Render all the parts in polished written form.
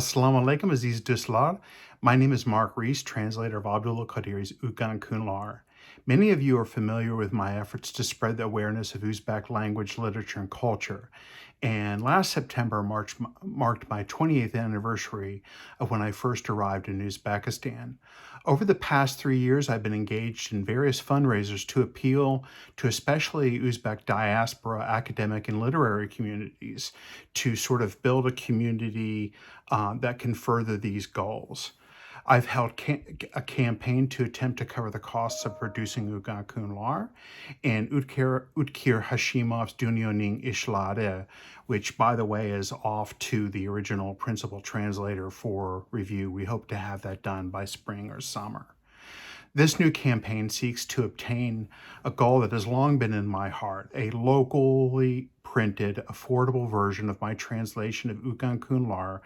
Assalamu alaikum, Aziz Duslar. My name is Mark Reese, translator of Abdullah Qadir's O'tkan Kunlar. Many of you are familiar with my efforts to spread the awareness of Uzbek language, literature, and culture. And last September marked my 28th anniversary of when I first arrived in Uzbekistan. Over the past 3 years, I've been engaged in various fundraisers to appeal to especially Uzbek diaspora, academic, and literary communities to sort of build a community that can further these goals. I've held a campaign to attempt to cover the costs of producing O'tkan Kunlar and Utkir Hashimov's Dunyoning Ishlade, which, by the way, is off to the original principal translator for review. We hope to have that done by spring or summer. This new campaign seeks to obtain a goal that has long been in my heart, a locally printed, affordable version of my translation of O'tkan Kunlar,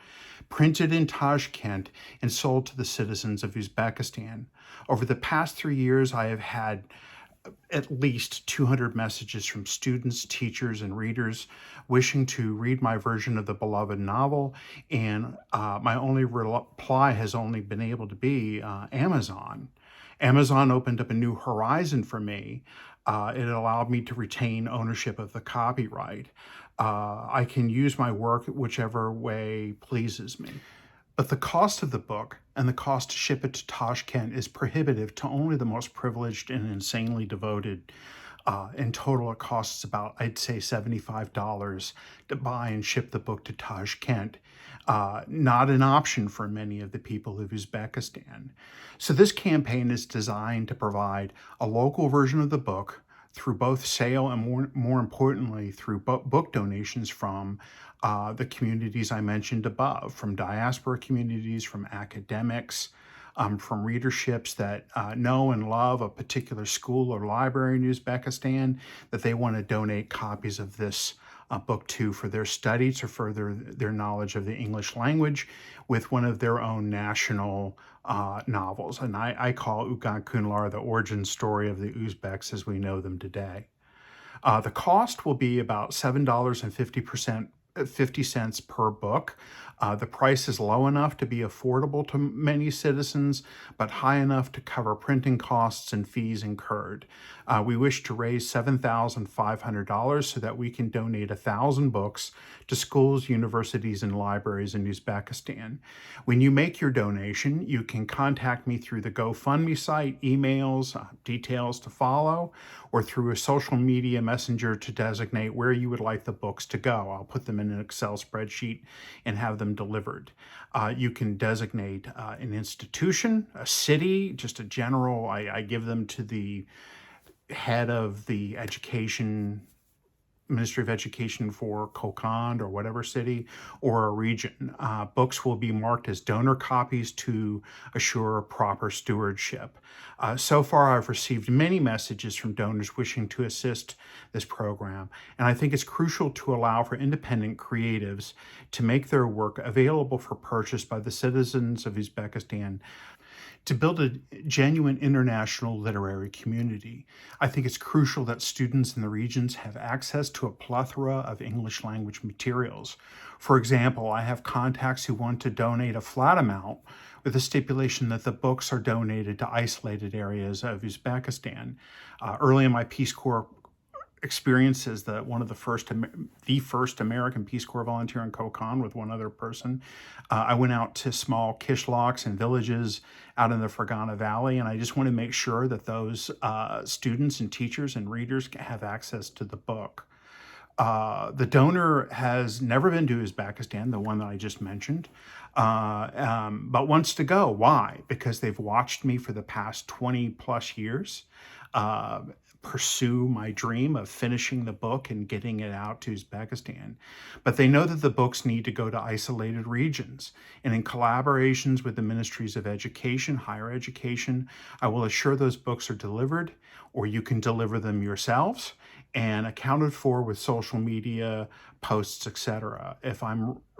printed in Tashkent and sold to the citizens of Uzbekistan. Over the past 3 years, I have had at least 200 messages from students, teachers, and readers wishing to read my version of the beloved novel, and my only reply has only been able to be Amazon. Amazon opened up a new horizon for me. It allowed me to retain ownership of the copyright. I can use my work whichever way pleases me. But the cost of the book and the cost to ship it to Tashkent is prohibitive to only the most privileged and insanely devoted. In total, it costs about, I'd say, $75 to buy and ship the book to Tashkent. Not an option for many of the people of Uzbekistan. So this campaign is designed to provide a local version of the book through both sale and more importantly, through book donations from the communities I mentioned above, from diaspora communities, from academics, from readerships that know and love a particular school or library in Uzbekistan that they want to donate copies of this book to for their study to further their knowledge of the English language with one of their own national novels. And I call O'tkan Kunlar the origin story of the Uzbeks as we know them today. The cost will be about $7.50 per book. The price is low enough to be affordable to many citizens, but high enough to cover printing costs and fees incurred. We wish to raise $7,500 so that we can donate 1,000 books to schools, universities, and libraries in Uzbekistan. When you make your donation, you can contact me through the GoFundMe site, emails, details to follow, or through a social media messenger to designate where you would like the books to go. I'll put them in an Excel spreadsheet and have them delivered. You can designate an institution, a city, just a general, I give them to the head of the Ministry of Education for Kokand or whatever city, or a region. Books will be marked as donor copies to assure proper stewardship. So far, I've received many messages from donors wishing to assist this program, and I think it's crucial to allow for independent creatives to make their work available for purchase by the citizens of Uzbekistan to build a genuine international literary community. I think it's crucial that students in the regions have access to a plethora of English language materials. For example, I have contacts who want to donate a flat amount with the stipulation that the books are donated to isolated areas of Uzbekistan. Early in my Peace Corps experiences that the first American Peace Corps volunteer in Kokand with one other person. I went out to small kishlocks and villages out in the Fergana Valley, and I just want to make sure that those students and teachers and readers have access to the book. The donor has never been to Uzbekistan, the one that I just mentioned, but wants to go. Why? Because they've watched me for the past 20 plus years pursue my dream of finishing the book and getting it out to Uzbekistan. But they know that the books need to go to isolated regions. And in collaborations with the Ministries of Education, Higher Education, I will assure those books are delivered, or you can deliver them yourselves and accounted for with social media posts, etc. If I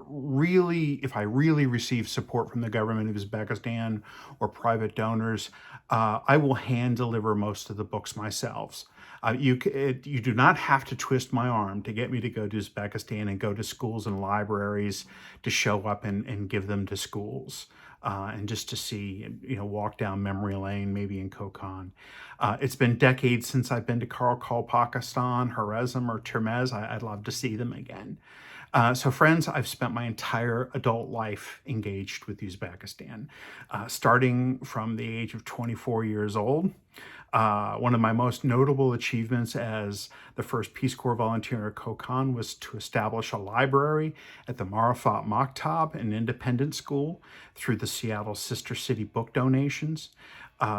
really receive support from the government of Uzbekistan or private donors, I will hand deliver most of the books myself. You do not have to twist my arm to get me to go to Uzbekistan and go to schools and libraries to show up and give them to schools. And just to see, walk down memory lane, maybe in Kokand. It's been decades since I've been to Karakoram, Pakistan, Khwarezm, or Termez. I'd love to see them again. So friends, I've spent my entire adult life engaged with Uzbekistan, starting from the age of 24 years old. One of my most notable achievements as the first Peace Corps volunteer in Kokand was to establish a library at the Marifat Maktab, an independent school, through the Seattle Sister City book donations.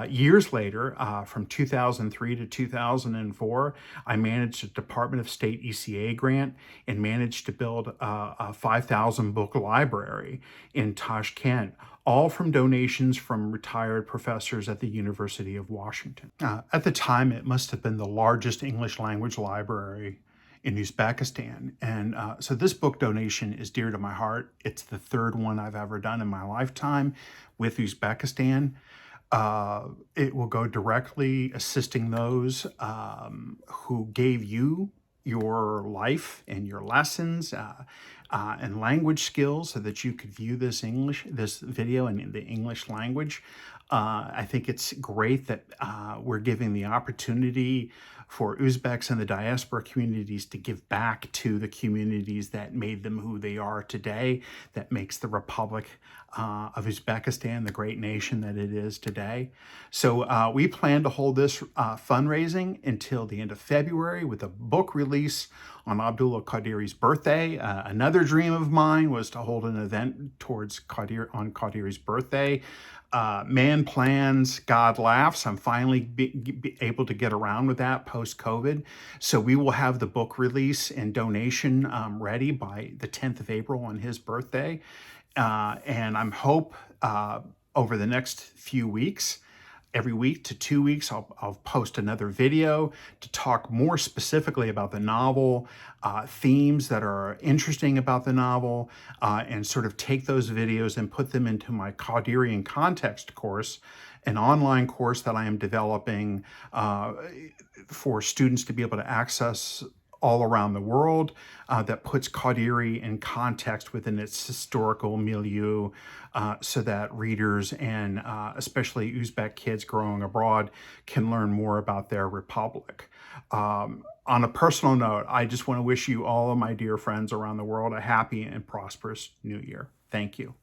Years later, from 2003 to 2004, I managed a Department of State ECA grant and managed to build a 5,000 book library in Tashkent, all from donations from retired professors at the University of Washington. At the time, it must have been the largest English language library in Uzbekistan. And so this book donation is dear to my heart. It's the third one I've ever done in my lifetime with Uzbekistan. It will go directly assisting those who gave you your life and your lessons and language skills so that you could view this video in the English language. I think it's great that we're giving the opportunity for Uzbeks and the diaspora communities to give back to the communities that made them who they are today, that makes the Republic of Uzbekistan the great nation that it is today. So we plan to hold this fundraising until the end of February with a book release on Abdullah Qadiri's birthday. Another dream of mine was to hold an event towards on Qadiri's birthday. Man plans, God laughs. I'm finally be able to get around with that post-COVID. So we will have the book release and donation ready by the 10th of April on his birthday. And I'm hope over the next few weeks, every week to 2 weeks, I'll post another video to talk more specifically about the novel, themes that are interesting about the novel, and sort of take those videos and put them into my Qadirian context course, an online course that I am developing for students to be able to access all around the world, that puts Qadiri in context within its historical milieu, so that readers and especially Uzbek kids growing abroad can learn more about their republic. On a personal note, I just want to wish you all of my dear friends around the world a happy and prosperous new year. Thank you.